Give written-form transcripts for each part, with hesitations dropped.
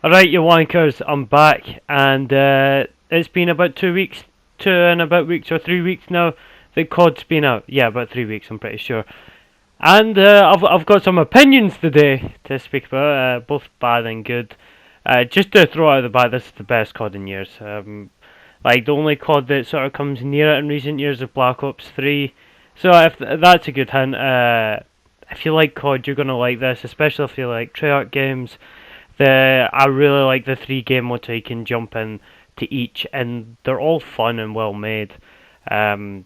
Alright, you wankers, I'm back, and it's been about 2 weeks, 2 and a bit weeks, or 3 weeks now that COD's been out. Yeah, about 3 weeks, I'm pretty sure. And I've got some opinions today to speak about, both bad and good. Just to throw out the bad, this is the best COD in years. Like, the only COD that sort of comes near it in recent years is Black Ops 3. So if that's a good hint, if you like COD, you're gonna like this, especially if you like Treyarch games. I really like the three game modes so you can jump in to each, and they're all fun and well made. Um,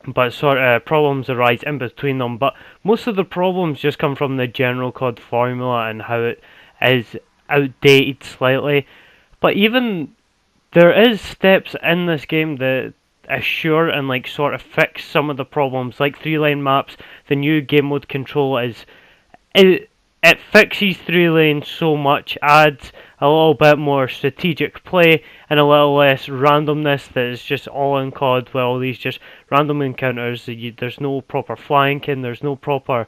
but sort of problems arise in between them. But most of the problems just come from the general COD formula and how it is outdated slightly. But even there is steps in this game that assure and like sort of fix some of the problems, like three lane maps. The new game mode control is it it fixes three lanes so much, adds a little bit more strategic play and a little less randomness that is just all in COD with all these just random encounters. There's no proper flanking, there's no proper.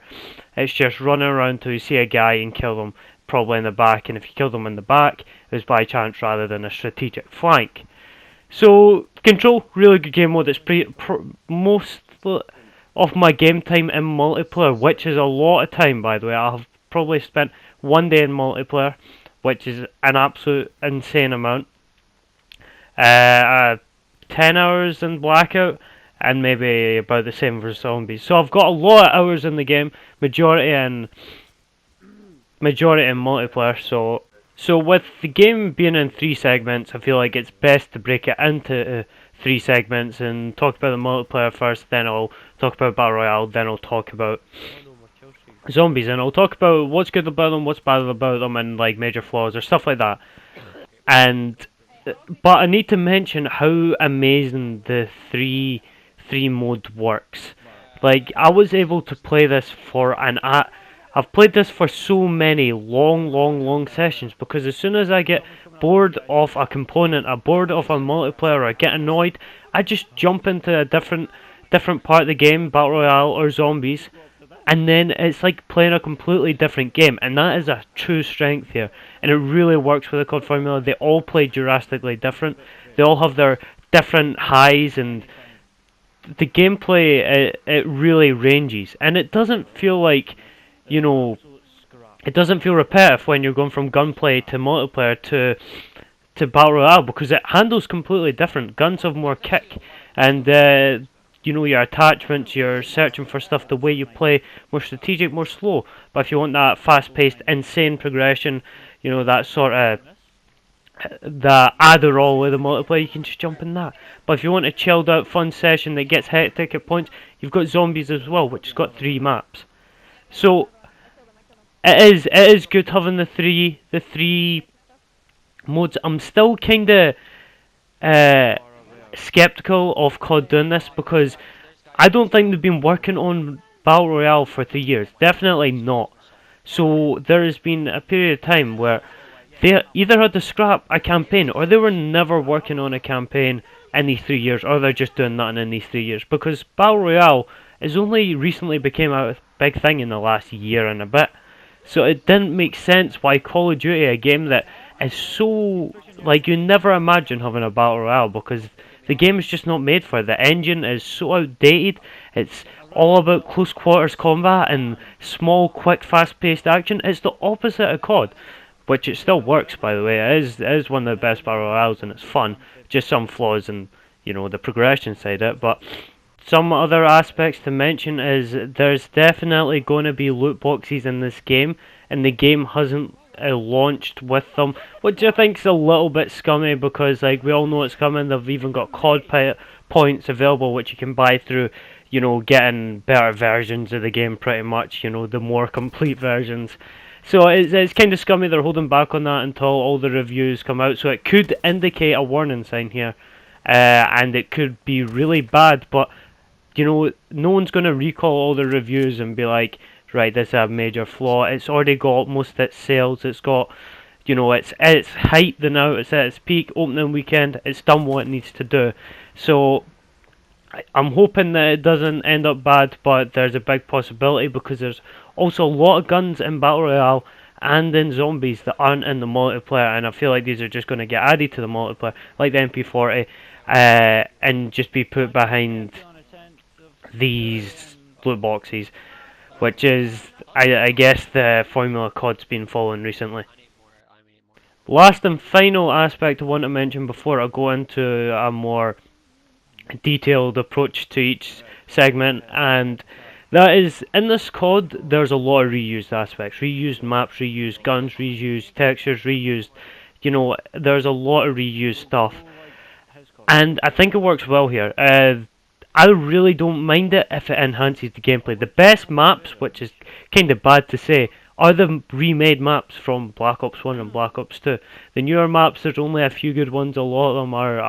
It's just running around till you see a guy and kill them, probably in the back, and if you kill them in the back, it was by chance rather than a strategic flank. So, Control, really good game mode. It's most of my game time in multiplayer, which is a lot of time, by the way. I've probably spent one day in multiplayer, which is an absolute insane amount. 10 hours in Blackout, and maybe about the same for Zombies. So I've got a lot of hours in the game, majority in multiplayer. So with the game being in three segments, I feel like it's best to break it into three segments and talk about the multiplayer first, then I'll talk about Battle Royale, then I'll talk about Zombies, and I'll talk about what's good about them, what's bad about them, and like major flaws or stuff like that. And but I need to mention how amazing the three mode works. Like, I was able to play this for I've played this for so many long sessions, because as soon as I get bored of a component, I'm bored of a multiplayer, or I get annoyed, I just jump into a different part of the game, Battle Royale or Zombies, and then it's like playing a completely different game, and that is a true strength here, and it really works with the COD formula. They all play drastically different, they all have their different highs, and the gameplay, it really ranges, and it doesn't feel like, it doesn't feel repetitive when you're going from gunplay to multiplayer to Battle Royale, because it handles completely different. Guns have more kick, and your attachments, you're searching for stuff, the way you play, more strategic, more slow. But if you want that fast-paced, insane progression, that sort of the Adderall with the multiplayer, you can just jump in that. But if you want a chilled out fun session that gets hectic at points, you've got Zombies as well, which has got three maps. So it is good having the three modes. I'm still kinda skeptical of COD doing this, because I don't think they've been working on Battle Royale for 3 years. Definitely not. So there has been a period of time where they either had to scrap a campaign, or they were never working on a campaign in these 3 years, or they're just doing nothing in these 3 years. Because Battle Royale has only recently became a big thing in the last year and a bit. So it didn't make sense why Call of Duty, a game that is so, like, you never imagine having a Battle Royale, because the game is just not made for it. The engine is so outdated. It's all about close quarters combat and small, quick, fast-paced action. It's the opposite of COD, which it still works, by the way. It is one of the best Battle Royales, and it's fun. Just some flaws in, the progression side of it. But some other aspects to mention is there's definitely going to be loot boxes in this game, and the game hasn't launched with them, which I think is a little bit scummy, because like we all know it's coming. They've even got COD points available, which you can buy through, getting better versions of the game, pretty much, the more complete versions. So it's kind of scummy they're holding back on that until all the reviews come out. So it could indicate a warning sign here, and it could be really bad. But no one's going to recall all the reviews and be like, right, this is a major flaw. It's already got most of its sales. It's got, it's at its height now. It's at its peak opening weekend. It's done what it needs to do. So I'm hoping that it doesn't end up bad, but there's a big possibility, because there's also a lot of guns in Battle Royale, and in zombies that aren't in the multiplayer, and I feel like these are just going to get added to the multiplayer, like the MP40, and just be put behind these loot boxes, which is, I guess, the formula COD's been following recently. Last and final aspect I want to mention before I go into a more detailed approach to each segment, and that is, in this COD there's a lot of reused aspects, reused maps, reused guns, reused textures, reused, there's a lot of reused stuff, and I think it works well here. I really don't mind it if it enhances the gameplay. The best maps, which is kind of bad to say, are the remade maps from Black Ops 1 and Black Ops 2. The newer maps, there's only a few good ones. A lot of them are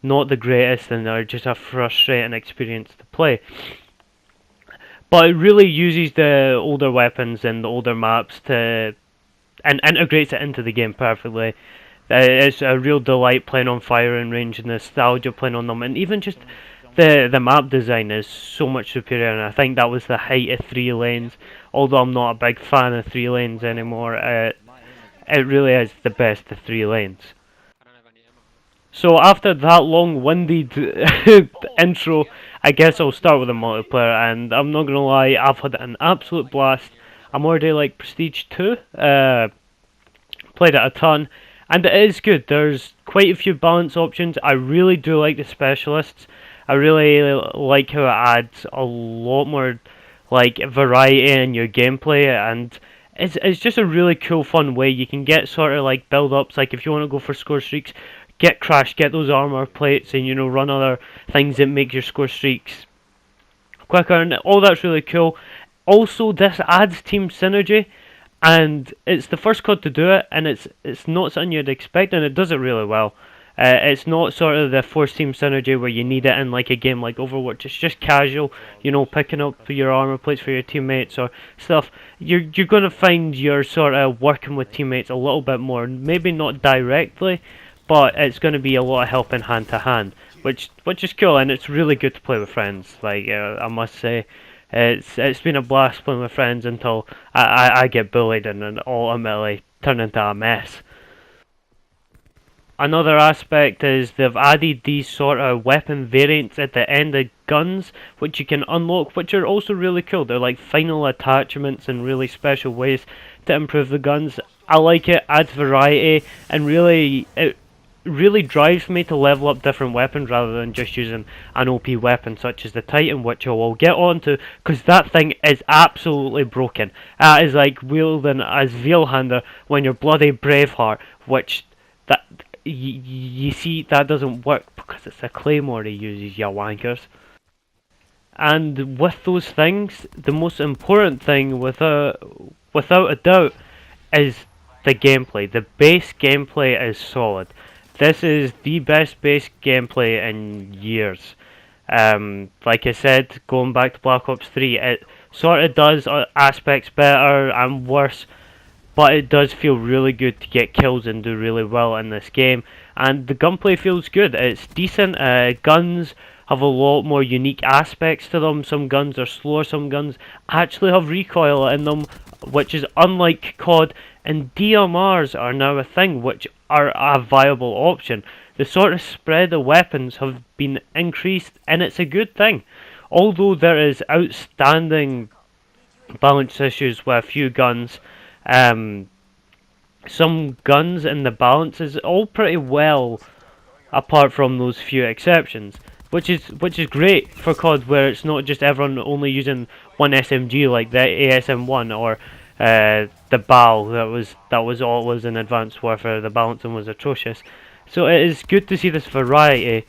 not the greatest, and they're just a frustrating experience to play. But it really uses the older weapons and the older maps and integrates it into the game perfectly. It's a real delight playing on firing range, and nostalgia playing on them, and even just the map design is so much superior, and I think that was the height of 3 lanes. Although I'm not a big fan of 3 lanes anymore, it really is the best of 3 lanes. So after that long-winded intro, I guess I'll start with the multiplayer, and I'm not gonna lie, I've had an absolute blast. I'm already like Prestige 2, played it a ton, and it is good. There's quite a few balance options. I really do like the specialists. I really like how it adds a lot more like variety in your gameplay, and it's just a really cool, fun way. You can get sort of like build-ups, like if you want to go for score streaks, get Crash, get those armor plates, and run other things that make your score streaks quicker, and all that's really cool. Also, this adds team synergy, and it's the first COD to do it, and it's not something you'd expect, and it does it really well. It's not sort of the forced team synergy where you need it in like a game like Overwatch. It's just casual, picking up your armor plates for your teammates or stuff. You're gonna find you're sort of working with teammates a little bit more, maybe not directly, but it's gonna be a lot of helping hand to hand, which is cool, and it's really good to play with friends. Like I must say, it's been a blast playing with friends until I get bullied and then ultimately turn into a mess. Another aspect is they've added these sort of weapon variants at the end of guns, which you can unlock, which are also really cool. They're like final attachments and really special ways to improve the guns. I like it, adds variety, and it really drives me to level up different weapons rather than just using an OP weapon such as the Titan, which I will get onto, because that thing is absolutely broken. That is like wielding as Veilhander when you're bloody Braveheart, which that you see, that doesn't work because it's a claymore he uses, you wankers. And with those things, the most important thing without a doubt is the gameplay. The base gameplay is solid. This is the best base gameplay in years. Like I said, going back to Black Ops 3, it sort of does aspects better and worse, but it does feel really good to get kills and do really well in this game, and the gunplay feels good. It's decent. Guns have a lot more unique aspects to them. Some guns are slower, some guns actually have recoil in them, which is unlike COD, and DMRs are now a thing, which are a viable option. The sort of spread of weapons have been increased, and it's a good thing. Although there is outstanding balance issues with a few guns, some guns and the balance is all pretty well, apart from those few exceptions, which is great for COD, where it's not just everyone only using one SMG like the ASM1 or the BAL. That was all it was in Advanced Warfare. The balancing was atrocious, so it is good to see this variety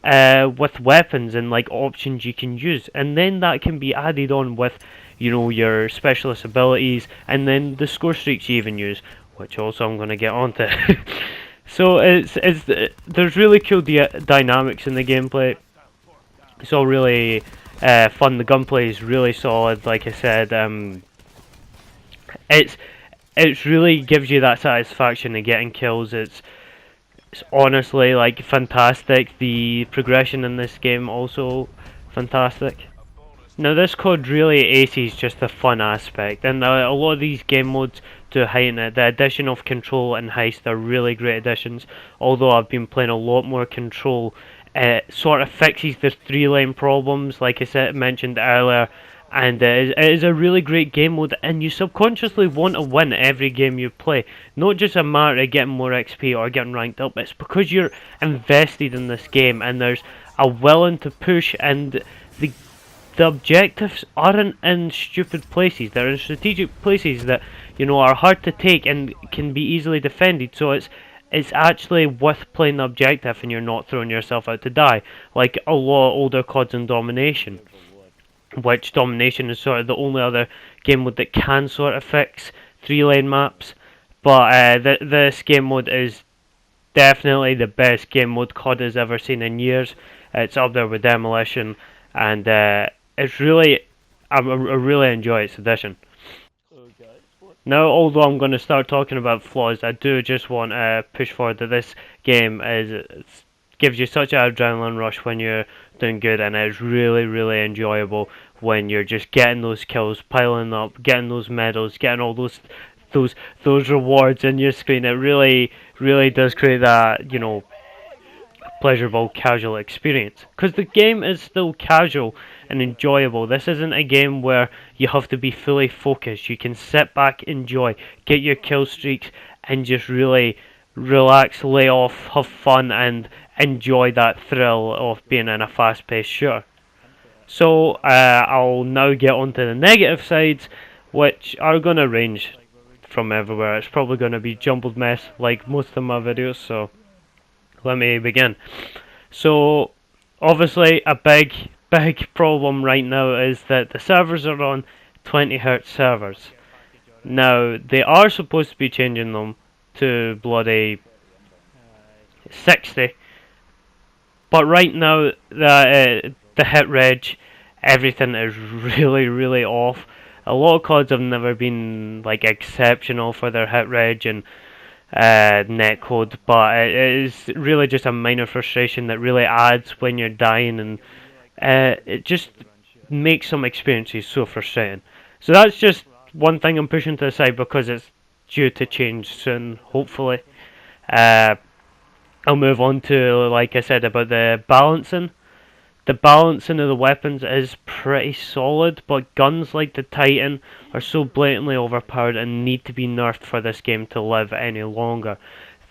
with weapons and like options you can use, and then that can be added on with your specialist abilities, and then the score streaks you even use, which also I'm going to get onto. So there's really cool dynamics in the gameplay. It's all really fun. The gunplay is really solid. Like I said, it really gives you that satisfaction of getting kills. It's honestly like fantastic. The progression in this game also fantastic. Now this COD really aces just the fun aspect, and a lot of these game modes to heighten it. The addition of Control and Heist are really great additions, although I've been playing a lot more Control. It sort of fixes the 3-lane problems, like I said, mentioned earlier, and it is a really great game mode, and you subconsciously want to win every game you play. Not just a matter of getting more XP or getting ranked up, it's because you're invested in this game, and there's a willing to push, and the objectives aren't in stupid places. They're in strategic places that, you know, are hard to take and can be easily defended. So it's actually worth playing the objective, and you're not throwing yourself out to die, like a lot of older CODs in Domination. Which Domination is sort of the only other game mode that can sort of fix 3-lane maps. But this game mode is definitely the best game mode COD has ever seen in years. It's up there with Demolition, and it's really, I really enjoy its addition. Now, although I'm going to start talking about flaws, I do just want to push forward that this game gives you such an adrenaline rush when you're doing good, and it's really, really enjoyable when you're just getting those kills, piling up, getting those medals, getting all those rewards in your screen. It really, really does create that, you know, pleasurable casual experience, because the game is still casual and enjoyable. This isn't a game where you have to be fully focused. You can sit back, enjoy, get your kill streaks, and just really relax, lay off, have fun, and enjoy that thrill of being in a fast-paced shooter. So I'll now get onto the negative sides, which are going to range from everywhere. It's probably going to be jumbled mess like most of my videos, so let me begin. So obviously a big problem right now is that the servers are on 20Hz servers. Now they are supposed to be changing them to bloody 60, but right now the hit reg, everything is really off. A lot of CODs have never been like exceptional for their hit reg and netcode, but it is really just a minor frustration that really adds when you're dying, and it just makes some experiences so frustrating. So that's just one thing I'm pushing to the side because it's due to change soon, hopefully. I'll move on to, like I said, about the balancing. The balancing of the weapons is pretty solid, but guns like the Titan are so blatantly overpowered and need to be nerfed for this game to live any longer.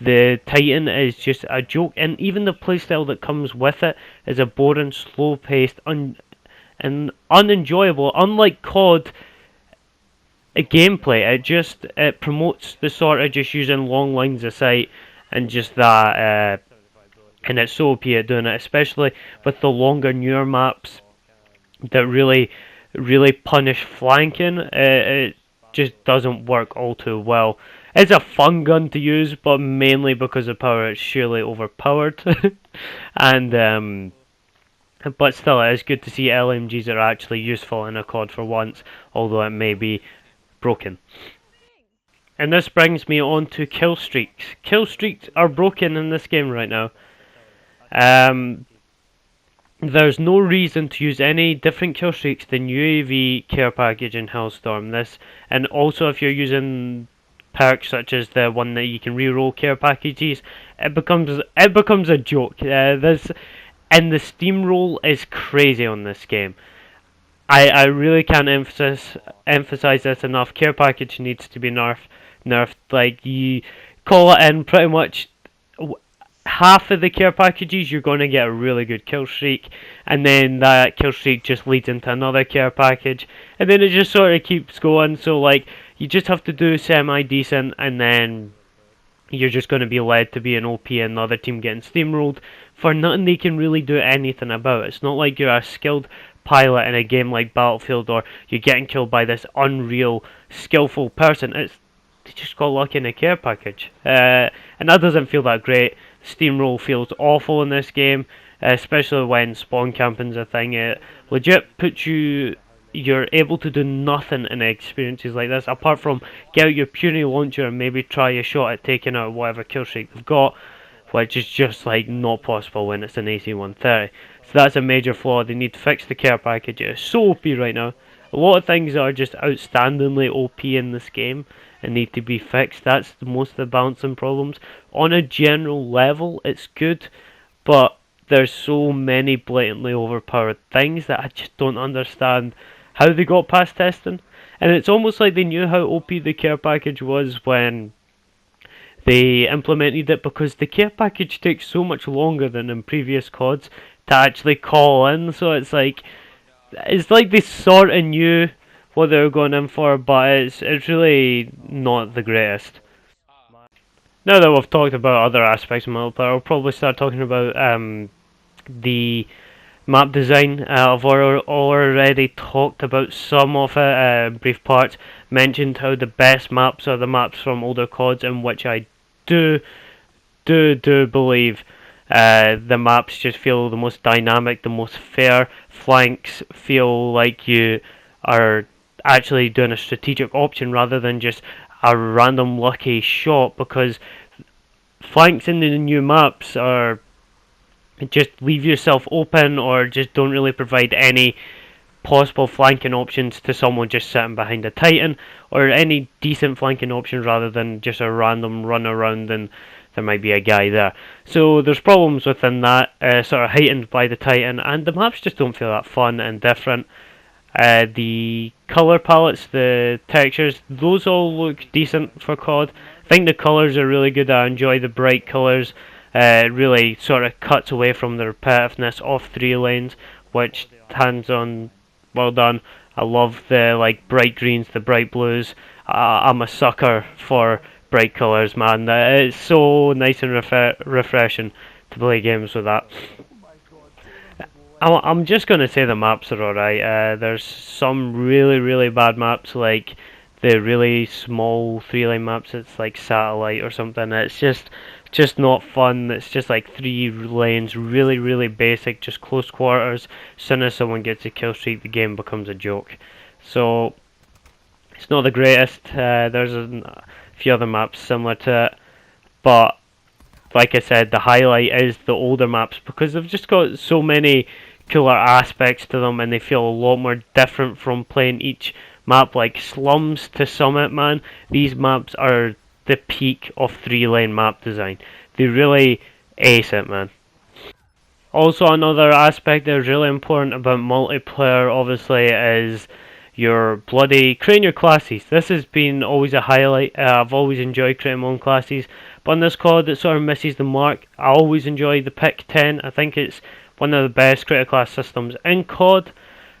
The Titan is just a joke, and even the playstyle that comes with it is a boring, slow-paced, and unenjoyable. Unlike COD gameplay, it promotes the sort of just using long lines of sight and just that. And it's so OP at doing it, especially with the longer, newer maps that really punish flanking. It just doesn't work all too well. It's a fun gun to use, but mainly because of power, it's surely overpowered. And but still, it is good to see LMGs are actually useful in a COD for once, although it may be broken. And this brings me on to kill streaks. Kill streaks are broken in this game right now. There's no reason to use any different kill streaks than UAV, care package, and Hellstorm. And also if you're using perks such as the one that you can reroll care packages, it becomes a joke. And the steamroll is crazy on this game. I really can't emphasize this enough. Care package needs to be nerfed. Like, you call it in pretty much half of the care packages, you're going to get a really good kill streak, and then that kill streak just leads into another care package, and then it just sort of keeps going. So like, you just have to do semi-decent, and then you're just going to be led to be an OP and the other team getting steamrolled for nothing they can really do anything about. It's not like you're a skilled pilot in a game like Battlefield, or you're getting killed by this unreal skillful person. They just got lucky in a care package, and that doesn't feel that great. Steamroll feels awful in this game, especially when spawn camping's a thing. It legit puts you're able to do nothing in experiences like this apart from get out your puny launcher and maybe try a shot at taking out whatever kill streak they've got, which is just like not possible when it's an AC-130. So that's a major flaw. They need to fix the care package. It is so OP right now. A lot of things are just outstandingly OP in this game, and need to be fixed. That's most of the balancing problems. On a general level, it's good, but there's so many blatantly overpowered things that I just don't understand how they got past testing. And it's almost like they knew how OP the care package was when they implemented it, because the care package takes so much longer than in previous CODs to actually call in. So it's like they sort of knew what they were going in for, but it's really not the greatest. Now that we've talked about other aspects of multiplayer, I'll probably start talking about the map design. I've already talked about some of it, brief parts, mentioned how the best maps are the maps from older CODs, in which I do believe the maps just feel the most dynamic, the most fair. Flanks feel like you are actually doing a strategic option rather than just a random lucky shot, because flanks in the new maps are just leave yourself open, or just don't really provide any possible flanking options to someone just sitting behind a Titan, or any decent flanking options rather than just a random run around and there might be a guy there. So there's problems within that, sort of heightened by the Titan, and the maps just don't feel that fun and different. The colour palettes, the textures, those all look decent for COD. I think the colours are really good. I enjoy the bright colours. It really sort of cuts away from the repetitiveness of 3 lanes, which hands on, well done. I love the bright greens, the bright blues. I'm a sucker for bright colours, man. It's so nice and refreshing to play games with that. I'm just going to say the maps are alright. There's some really bad maps, like the really small 3-lane maps. It's like Satellite or something. It's just not fun. It's just like 3 lanes, really basic, just close quarters. As soon as someone gets a kill streak, the game becomes a joke. So it's not the greatest. There's a few other maps similar to it, but like I said, the highlight is the older maps, because they've just got so many cooler aspects to them, and they feel a lot more different from playing each map. Like Slums to Summit, man, these maps are the peak of 3-lane map design. They really ace it, man. Also, another aspect that is really important about multiplayer, obviously, is your bloody creating your classes. This has been always a highlight. I've always enjoyed creating my own classes, but on this COD it sort of misses the mark. I always enjoy the pick 10. I think it's one of the best create a class systems in COD.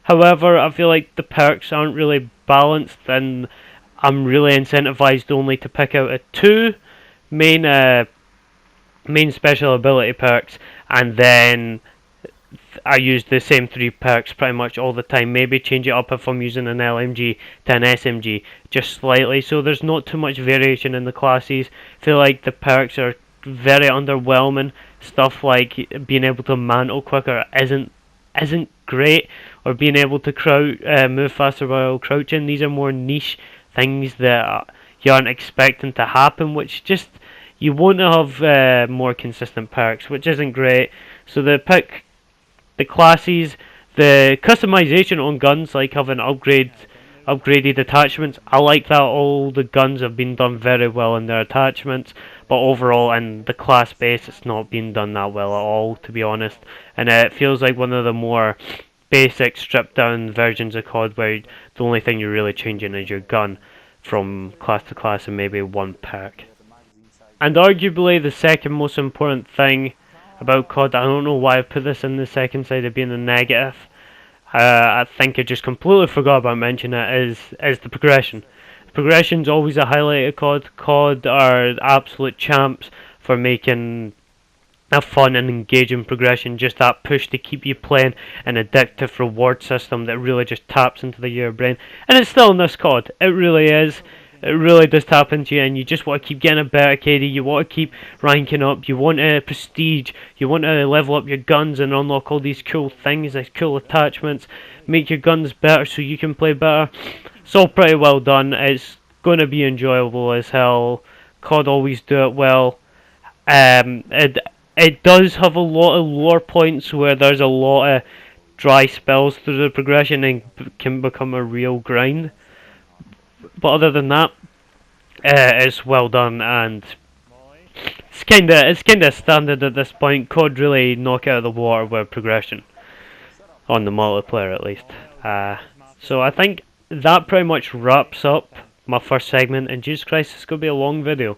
However, I feel like the perks aren't really balanced, and I'm really incentivized only to pick out a 2 main special ability perks, and then I use the same 3 perks pretty much all the time. Maybe change it up if I'm using an LMG to an SMG, just slightly, so there's not too much variation in the classes. I feel like the perks are very underwhelming. Stuff like being able to mantle quicker isn't great, or being able to move faster while crouching. These are more niche things that you aren't expecting to happen, which just, you want to have more consistent perks, which isn't great. So the classes, the customization on guns, like having upgraded attachments, I like that. All the guns have been done very well in their attachments, but overall in the class base it's not been done that well at all, to be honest. And it feels like one of the more basic stripped down versions of COD, where the only thing you're really changing is your gun from class to class and maybe 1 perk. And arguably the second most important thing about COD, I don't know why I put this in the second side of being a negative, I think I just completely forgot about mentioning it, is the progression. The progression's always a highlight of COD. COD are absolute champs for making a fun and engaging progression, just that push to keep you playing, an addictive reward system that really just taps into your brain. And it's still in this COD, it really is. It really does tap into you, and you just want to keep getting a better KD, you want to keep ranking up, you want prestige, you want to level up your guns and unlock all these cool things, these cool attachments, make your guns better so you can play better. It's all pretty well done. It's going to be enjoyable as hell. COD always do it well. It does have a lot of lore points where there's a lot of dry spells through the progression and can become a real grind. But other than that, It's well done, and it's kinda standard at this point. COD really knock out of the water with progression on the multiplayer at least. So I think that pretty much wraps up my first segment. And Jesus Christ, it's gonna be a long video.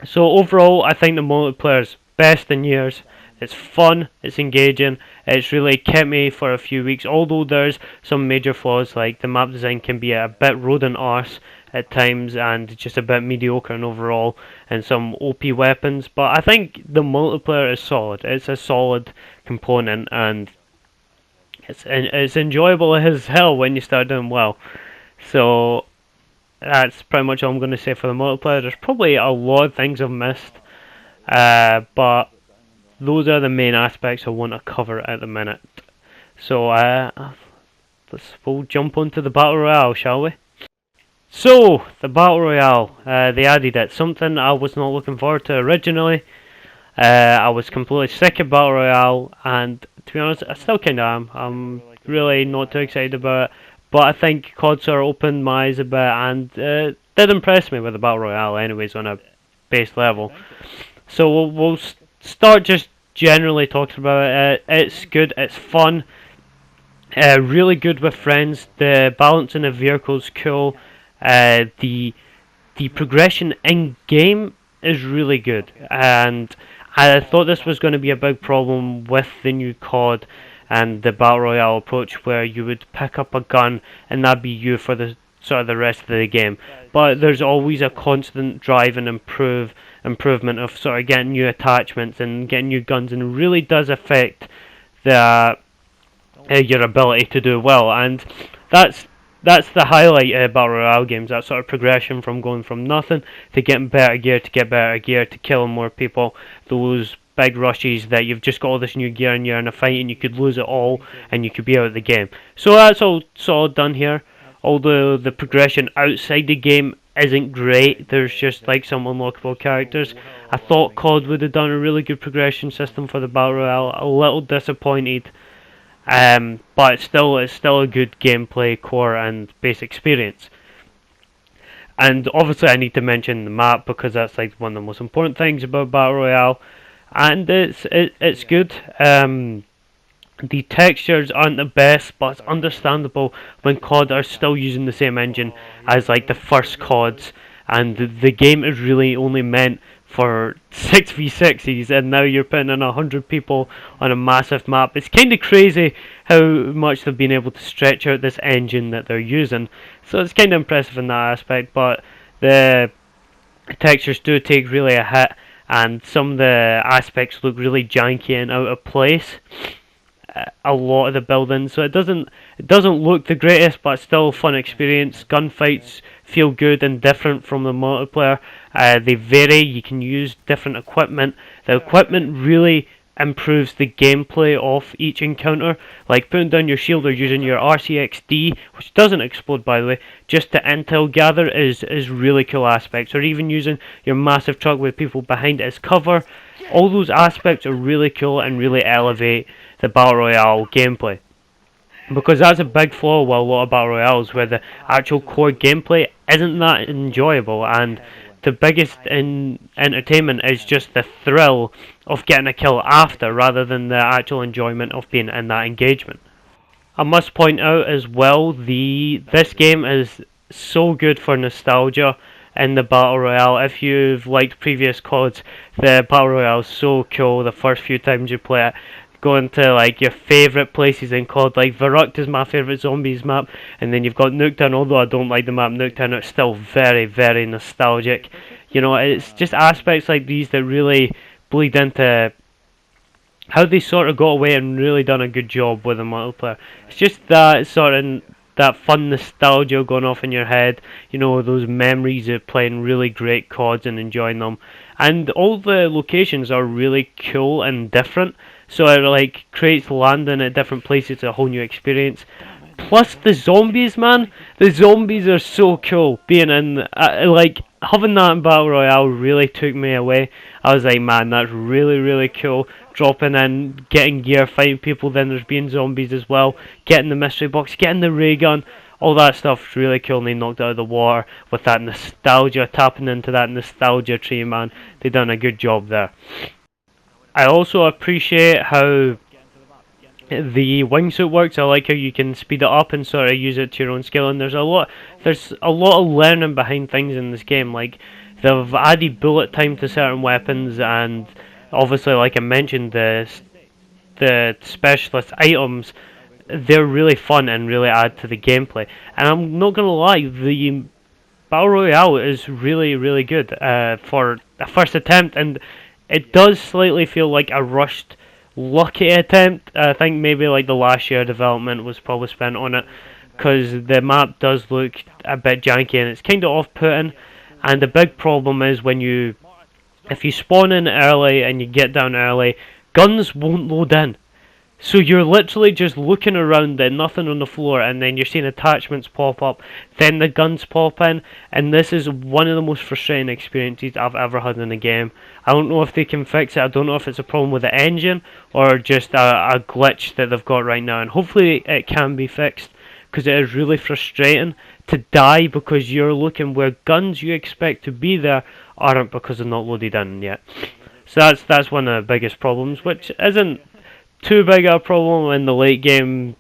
So overall, I think the multiplayer is best in years. It's fun, it's engaging, it's really kept me for a few weeks, although there's some major flaws, like the map design can be a bit rodent arse at times and just a bit mediocre and overall, and some OP weapons, but I think the multiplayer is solid. It's a solid component, and it's enjoyable as hell when you start doing well. So that's pretty much all I'm going to say for the multiplayer. There's probably a lot of things I've missed, but those are the main aspects I want to cover at the minute. So we'll jump onto the Battle Royale, shall we? So, the Battle Royale, they added it. Something I was not looking forward to originally. I was completely sick of Battle Royale, and to be honest, I still kinda am. I'm really not too excited about it, but I think COD sort of opened my eyes a bit, and did impress me with the Battle Royale anyways on a base level. So we'll start just generally talking about it. It's good, it's fun, really good with friends. The balancing of vehicles cool. The progression in game is really good, and I thought this was going to be a big problem with the new COD and the Battle Royale approach, where you would pick up a gun and that'd be you for the sort of the rest of the game. But there's always a constant drive and improvement of sort of getting new attachments and getting new guns, and it really does affect the your ability to do well, and that's the highlight of Battle Royale games, that sort of progression from going from nothing to getting better gear to get better gear to killing more people. Those big rushes that you've just got all this new gear and you're in a fight and you could lose it all and you could be out of the game. So that's all sort of done here. Although the progression outside the game isn't great, there's just like some unlockable characters. I thought COD would have done a really good progression system for the Battle Royale. A little disappointed. But it's still a good gameplay core and base experience. And obviously I need to mention the map, because that's like one of the most important things about Battle Royale, and it's good. The textures aren't the best, but it's understandable when COD are still using the same engine as like the first CODs, and the game is really only meant for 6v6s, and now you're putting in 100 people on a massive map. It's kind of crazy how much they've been able to stretch out this engine that they're using, so it's kind of impressive in that aspect. But the textures do take really a hit, and some of the aspects look really janky and out of place. A lot of the buildings, so it doesn't look the greatest, but still a fun experience. Gunfights feel good and different from the multiplayer. They vary, you can use different equipment. The equipment really improves the gameplay of each encounter, like putting down your shield or using your RCXD, which doesn't explode by the way, just to intel gather is really cool aspects, or even using your massive truck with people behind it as cover. All those aspects are really cool and really elevate the Battle Royale gameplay, because that's a big flaw with a lot of Battle Royales, where the actual core gameplay isn't that enjoyable, and the biggest entertainment is just the thrill of getting a kill after, rather than the actual enjoyment of being in that engagement. I must point out as well, this game is so good for nostalgia in the Battle Royale. If you've liked previous CODs, the Battle Royale is so cool the first few times you play it. Going to like your favourite places in COD, like Verrückt is my favourite zombies map, and then you've got Nuketown. Although I don't like the map Nuketown, it's still very, very nostalgic. You know, it's just aspects like these that really bleed into how they sort of got away and really done a good job with the multiplayer. It's just that sort of that fun nostalgia going off in your head, you know, those memories of playing really great CODs and enjoying them. And all the locations are really cool and different, so it like creates landing at different places, a whole new experience. Plus the zombies, man, the zombies are so cool. Being in like having that in Battle Royale really took me away. I was like, man, that's really, really cool. Dropping in, getting gear, fighting people, then there's being zombies as well, getting the mystery box, getting the ray gun. All that stuff's really cool, and they knocked it out of the water with that nostalgia, tapping into that nostalgia tree, man. They done a good job there. I also appreciate how the wingsuit works. I like how you can speed it up and sort of use it to your own skill. And there's a lot of learning behind things in this game. Like they've added bullet time to certain weapons, and obviously, like I mentioned, the specialist items. They're really fun and really add to the gameplay. And I'm not gonna lie, the Battle Royale is really good for a first attempt, and it does slightly feel like a rushed, lucky attempt. I think maybe like the last year development was probably spent on it, because the map does look a bit janky and it's kind of off-putting. And the big problem is if you spawn in early and you get down early, guns won't load in. So you're literally just looking around and nothing on the floor, and then you're seeing attachments pop up, then the guns pop in, and this is one of the most frustrating experiences I've ever had in a game. I don't know if they can fix it. I don't know if it's a problem with the engine or just a glitch that they've got right now, and hopefully it can be fixed, because it is really frustrating to die because you're looking where guns you expect to be there aren't, because they're not loaded in yet. So that's one of the biggest problems, which isn't too big a problem in the late game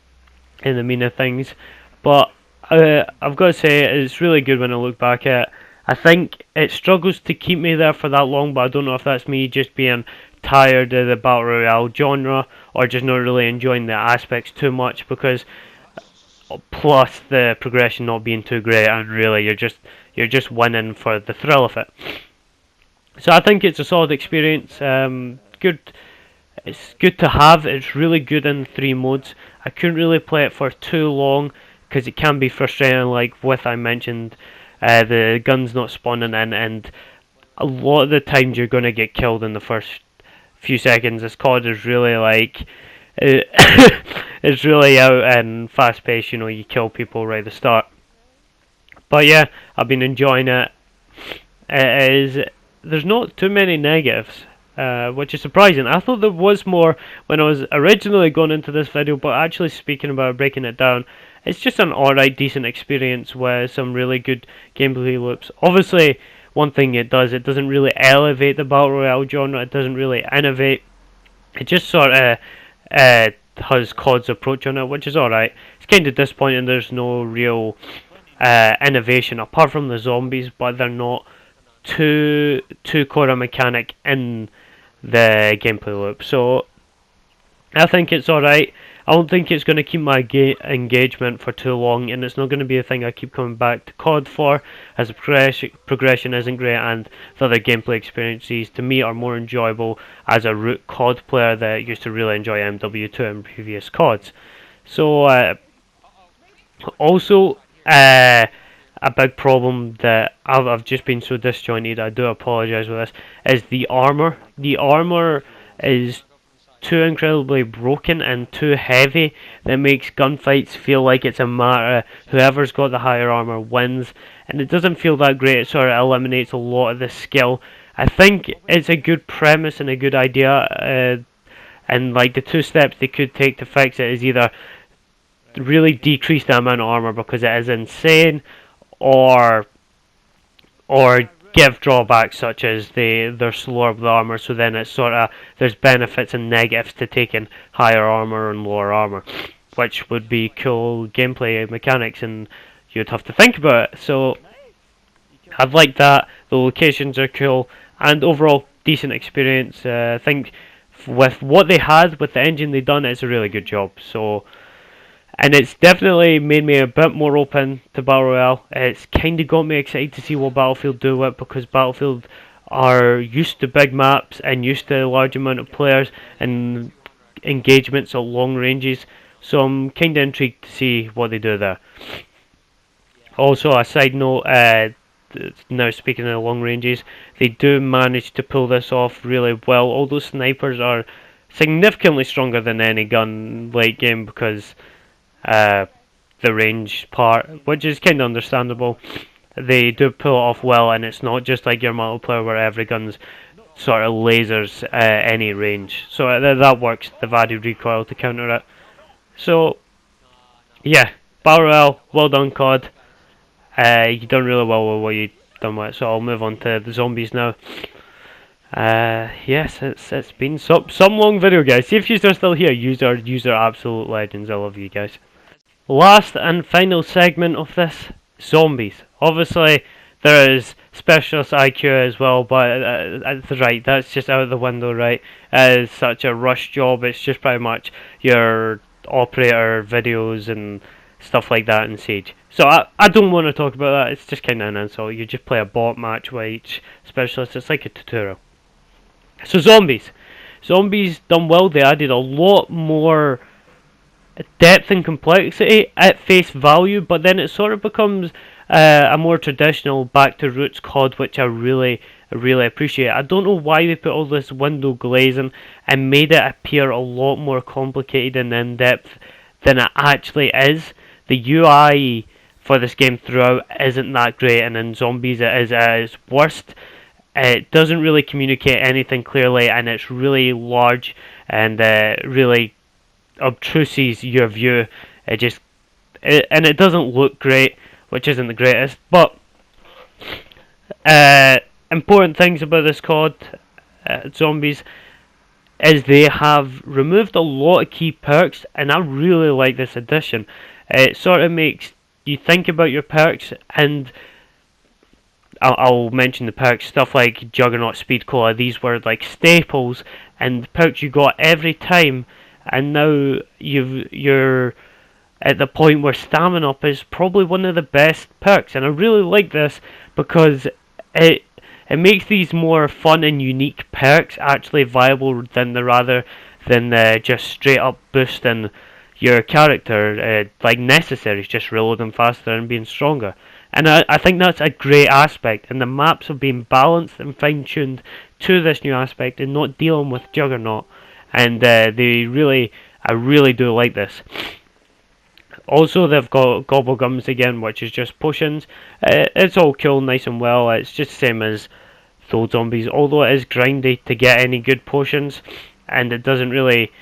in the mean of things, but I've got to say it's really good when I look back at it. I think it struggles to keep me there for that long, but I don't know if that's me just being tired of the Battle Royale genre or just not really enjoying the aspects too much, because plus the progression not being too great, and really you're just winning for the thrill of it. So I think it's a solid experience. Good. It's good to have. It's really good in 3 modes. I couldn't really play it for too long because it can be frustrating, like with I mentioned the guns not spawning in, and a lot of the times you're going to get killed in the first few seconds. This COD is really like it's really out and fast paced. You know, you kill people right at the start. But yeah, I've been enjoying it. There's not too many negatives. Which is surprising. I thought there was more when I was originally going into this video, but actually speaking about breaking it down, it's just an alright, decent experience with some really good gameplay loops. Obviously, one thing it doesn't really elevate the Battle Royale genre, it doesn't really innovate. It just sort of has COD's approach on it, which is alright. It's kind of disappointing there's no real innovation apart from the zombies, but they're not too core a mechanic in the gameplay loop. So I think it's alright. I don't think it's going to keep my engagement for too long, and it's not going to be a thing I keep coming back to COD for, as the progression isn't great, and the other gameplay experiences to me are more enjoyable as a root COD player that used to really enjoy MW2 and previous CODs. So also a big problem that I've just been so disjointed, I do apologise with this, is the armour. The armour is too incredibly broken and too heavy that makes gunfights feel like it's a matter of whoever's got the higher armour wins, and it doesn't feel that great. It sort of eliminates a lot of the skill. I think it's a good premise and a good idea, and like the 2 steps they could take to fix it is either really decrease the amount of armour because it is insane, or give drawbacks such as they're slower with the armor, so then it's sort of there's benefits and negatives to taking higher armor and lower armor, which would be cool gameplay mechanics, and you'd have to think about it. So I've liked that. The locations are cool, and overall decent experience. I think with what they had with the engine they done, it's a really good job. So. And it's definitely made me a bit more open to Battle Royale. It's kind of got me excited to see what Battlefield do with it, because Battlefield are used to big maps and used to a large amount of players and engagements at long ranges. So I'm kind of intrigued to see what they do there. Also, a side note, now speaking of long ranges, they do manage to pull this off really well. Although snipers are significantly stronger than any gun late game, because the range part, which is kind of understandable. They do pull it off well, and it's not just like your multiplayer where every gun's sort of lasers any range. So that works. They've added recoil to counter it. So yeah, Battle Royale, well done, COD. You done really well with what you done with it, so I'll move on to the zombies now. Yes, it's been some long video, guys. See if you're still here. You're absolute legends. I love you guys. Last and final segment of this, zombies. Obviously, there is specialist IQ as well, but right, that's just out of the window, right? It's such a rush job. It's just pretty much your operator videos and stuff like that in Siege. So I don't want to talk about that. It's just kind of an insult. You just play a bot match with each specialist. It's like a tutorial. So zombies done well. They added a lot more depth and complexity at face value, but then it sort of becomes a more traditional back to roots COD, which I really appreciate. I don't know why they put all this window glazing and made it appear a lot more complicated and in depth than it actually is. The UI for this game throughout isn't that great, and in zombies it is at its worst. It doesn't really communicate anything clearly, and it's really large and really obtruses your view. And it doesn't look great, which isn't the greatest. But important things about this COD zombies is they have removed a lot of key perks, and I really like this addition. It sort of makes you think about your perks, and I'll mention the perks, stuff like Juggernaut, Speed Cola. These were like staples and perks you got every time, and now you're at the point where Stamina Up is probably one of the best perks, and I really like this because it makes these more fun and unique perks actually viable rather than just straight up boosting your character like necessaries, just reloading faster and being stronger. And I think that's a great aspect, and the maps have been balanced and fine-tuned to this new aspect and not dealing with Juggernaut, and I really do like this. Also, they've got Gobble Gums again, which is just potions. It's all cool, nice and well. It's just the same as Soul Zombies, although it is grindy to get any good potions, and it doesn't really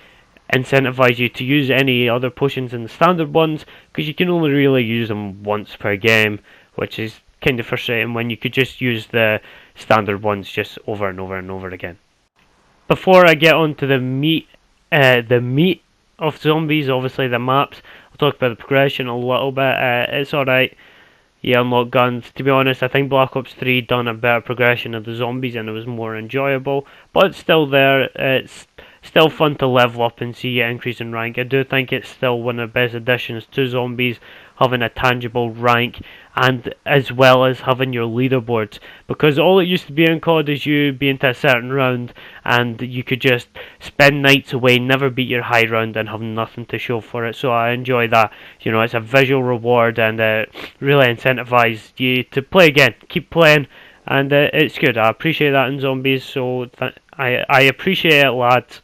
incentivize you to use any other potions than the standard ones, because you can only really use them once per game, which is kind of frustrating when you could just use the standard ones just over and over and over again. Before I get on to the meat of zombies, obviously the maps, I'll talk about the progression a little bit. It's alright. You unlock guns. To be honest, I think Black Ops 3 done a better progression of the zombies and it was more enjoyable, but it's still there. It's still fun to level up and see it increase in rank. I do think it's still one of the best additions to zombies, having a tangible rank, and as well as having your leaderboards, because all it used to be in COD is you being to a certain round and you could just spend nights away, never beat your high round and have nothing to show for it. So I enjoy that. It's a visual reward and really incentivizes you to play again, keep playing, and it's good. I appreciate that in zombies, so I appreciate it, lads.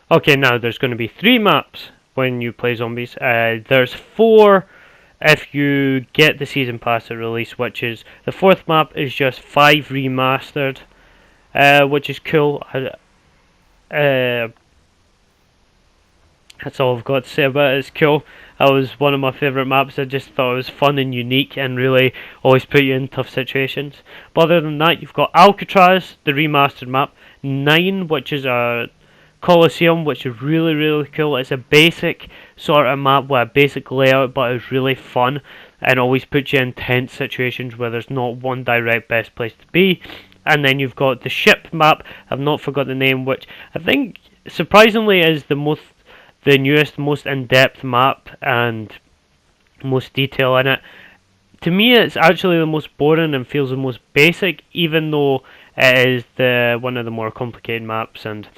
Okay, now there's going to be 3 maps when you play zombies. There's 4 if you get the season pass at release, which is the 4th map is just 5 remastered, which is cool. That's all I've got to say about it. It's cool. That was one of my favourite maps. I just thought it was fun and unique and really always put you in tough situations. But other than that, you've got Alcatraz, the remastered map, 9, which is a Colosseum, which is really cool. It's a basic sort of map with a basic layout, but it's really fun and always puts you in tense situations where there's not one direct best place to be. And then you've got the ship map. I've not forgot the name, which I think surprisingly is the newest, most in-depth map and most detail in it. To me, it's actually the most boring and feels the most basic, even though it is one of the more complicated maps and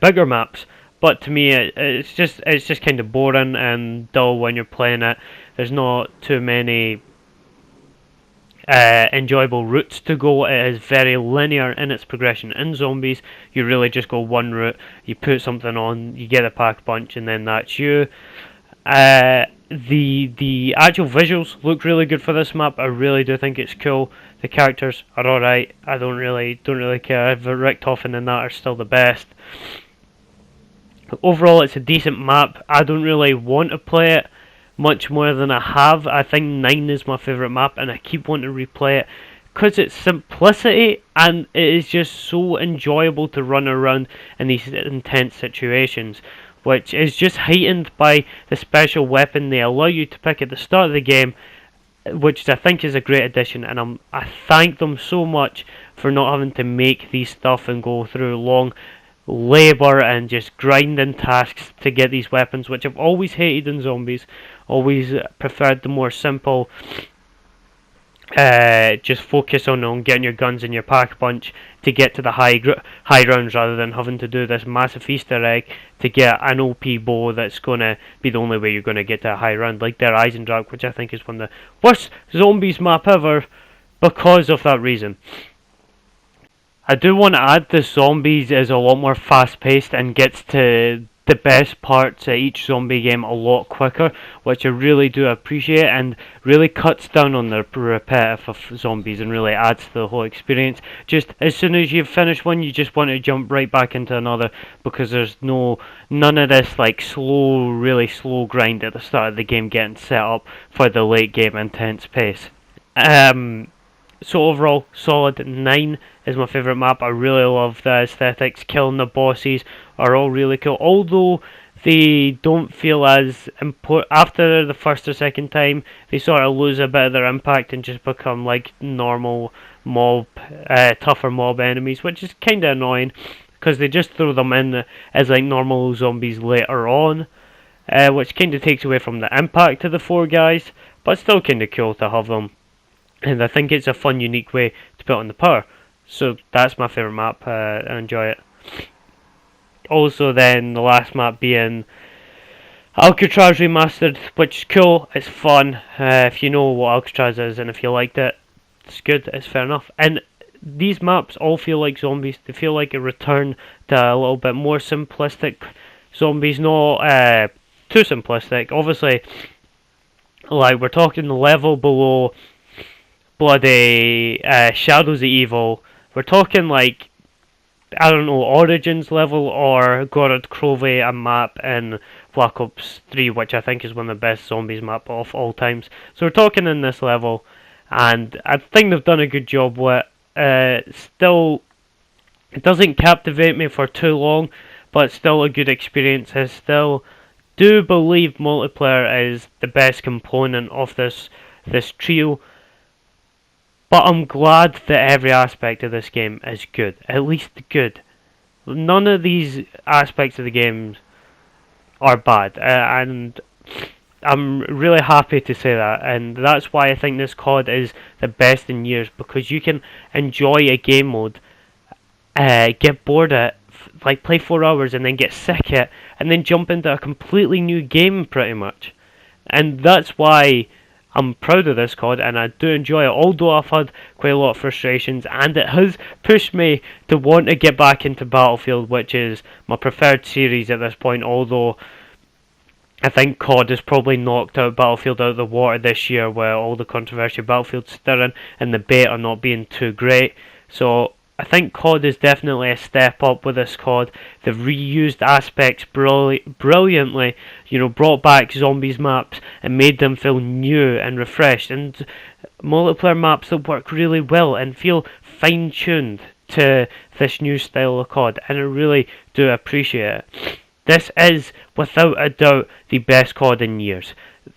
bigger maps. But to me, it's just kind of boring and dull when you're playing it. There's not too many enjoyable routes to go. It is very linear in its progression. In zombies, you really just go one route, you put something on, you get a pack punch, and then that's you. The actual visuals look really good for this map. I really do think it's cool. The characters are alright. I don't really care. Rick Toffin and that are still the best. Overall, it's a decent map. I don't really want to play it much more than I have. I think 9 is my favourite map, and I keep wanting to replay it because its simplicity, and it is just so enjoyable to run around in these intense situations, which is just heightened by the special weapon they allow you to pick at the start of the game, which I think is a great addition, and I thank them so much for not having to make these stuff and go through long labour and just grinding tasks to get these weapons, which I've always hated in zombies. Always preferred the more simple, just focus on getting your guns in your pack punch to get to the high rounds, rather than having to do this massive Easter egg to get an OP bow that's going to be the only way you're going to get to a high round, like their Eisendrache, which I think is one of the worst zombies map ever because of that reason. I do want to add the zombies is a lot more fast paced and gets to the best parts of each zombie game a lot quicker, which I really do appreciate, and really cuts down on the repetitive of zombies and really adds to the whole experience. Just as soon as you've finished one, you just want to jump right back into another, because there's none of this like really slow grind at the start of the game getting set up for the late game intense pace. So overall, solid 9 is my favourite map. I really love the aesthetics. Killing the bosses are all really cool, although they don't feel as important after the first or second time. They sort of lose a bit of their impact and just become like normal tougher mob enemies, which is kind of annoying because they just throw them in as like normal zombies later on, which kind of takes away from the impact of the 4 guys, but still kind of cool to have them. And I think it's a fun, unique way to put on the power. So that's my favourite map. I enjoy it. Also then, the last map being Alcatraz Remastered, which is cool, it's fun. If you know what Alcatraz is and if you liked it, it's good, it's fair enough. And these maps all feel like zombies. They feel like a return to a little bit more simplistic zombies, not too simplistic. Obviously, like we're talking the level below bloody Shadows of Evil. We're talking like, I don't know, Origins level or Gorod Krove, a map in Black Ops 3, which I think is one of the best zombies map of all times. So we're talking in this level, and I think they've done a good job with it. Still, it doesn't captivate me for too long, but it's still a good experience. I still do believe multiplayer is the best component of this trio. But I'm glad that every aspect of this game is good, at least good. None of these aspects of the game are bad, and I'm really happy to say that, and that's why I think this COD is the best in years, because you can enjoy a game mode, get bored at it, like play 4 hours and then get sick at it, and then jump into a completely new game pretty much. And that's why I'm proud of this COD, and I do enjoy it, although I've had quite a lot of frustrations, and it has pushed me to want to get back into Battlefield, which is my preferred series at this point, although I think COD has probably knocked out Battlefield out of the water this year, where all the controversy Battlefield's stirring and the beta not being too great. So I think COD is definitely a step up with this COD. They've reused aspects brilliantly, brought back zombies maps and made them feel new and refreshed, and multiplayer maps that work really well and feel fine-tuned to this new style of COD, and I really do appreciate it. This is, without a doubt, the best COD in years.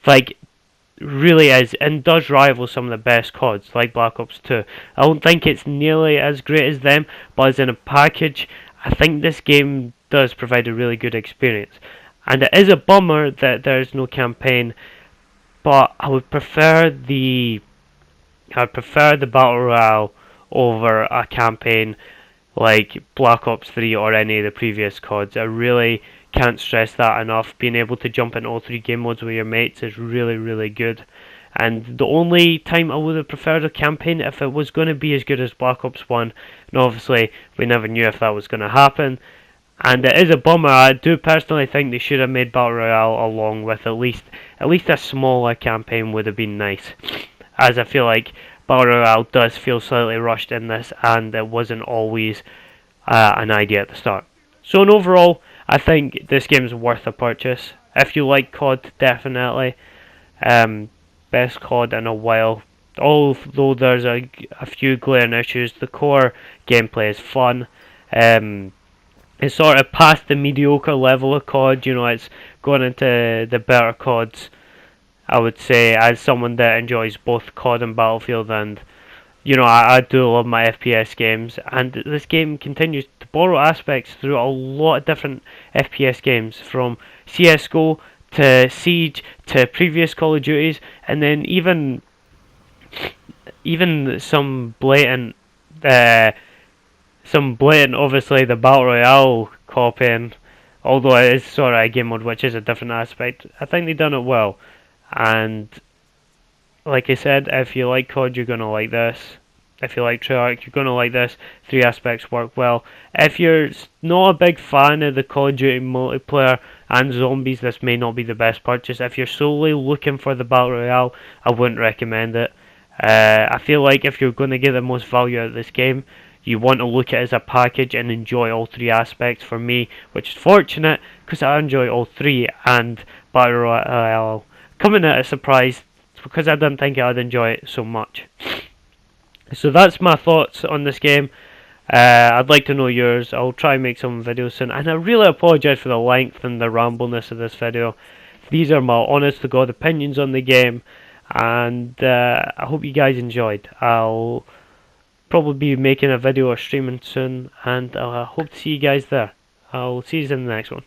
Like, really is, and does rival some of the best CODs, like Black Ops 2. I don't think it's nearly as great as them, but as in a package, I think this game does provide a really good experience. And it is a bummer that there's no campaign, but I would prefer the Battle Royale over a campaign like Black Ops 3 or any of the previous CODs. I really can't stress that enough. Being able to jump in all 3 game modes with your mates is really, really good. And the only time I would have preferred a campaign, if it was going to be as good as Black Ops 1, and obviously we never knew if that was going to happen, and it is a bummer. I do personally think they should have made Battle Royale along with at least a smaller campaign would have been nice, as I feel like Battle Royale does feel slightly rushed in this, and it wasn't always an idea at the start. So in overall, I think this game is worth a purchase. If you like COD, definitely. Best COD in a while. Although there's a few glaring issues, the core gameplay is fun. It's sort of past the mediocre level of COD. You know, it's going into the better CODs. I would say, as someone that enjoys both COD and Battlefield, and you know, I do love my FPS games, and this game continues to borrow aspects through a lot of different FPS games, from CS:GO to Siege to previous Call of Duties, and then even obviously the Battle Royale copying, although it is sort of a game mode which is a different aspect. I think they've done it well, and like I said, if you like COD, you're gonna like this. If you like Treyarch, you're gonna like this. Three aspects work well. If you're not a big fan of the Call of Duty multiplayer and zombies, this may not be the best purchase. If you're solely looking for the Battle Royale, I wouldn't recommend it. I feel like if you're going to get the most value out of this game, you want to look at it as a package and enjoy all three aspects. For me, which is fortunate, because I enjoy all three, and Battle Royale coming at a surprise, because I didn't think I'd enjoy it so much. So that's my thoughts on this game. I'd like to know yours. I'll try and make some videos soon, and I really apologise for the length and the rambleness of this video. These are my honest to God opinions on the game, and I hope you guys enjoyed. I'll probably be making a video or streaming soon, and I hope to see you guys there. I'll see you in the next one.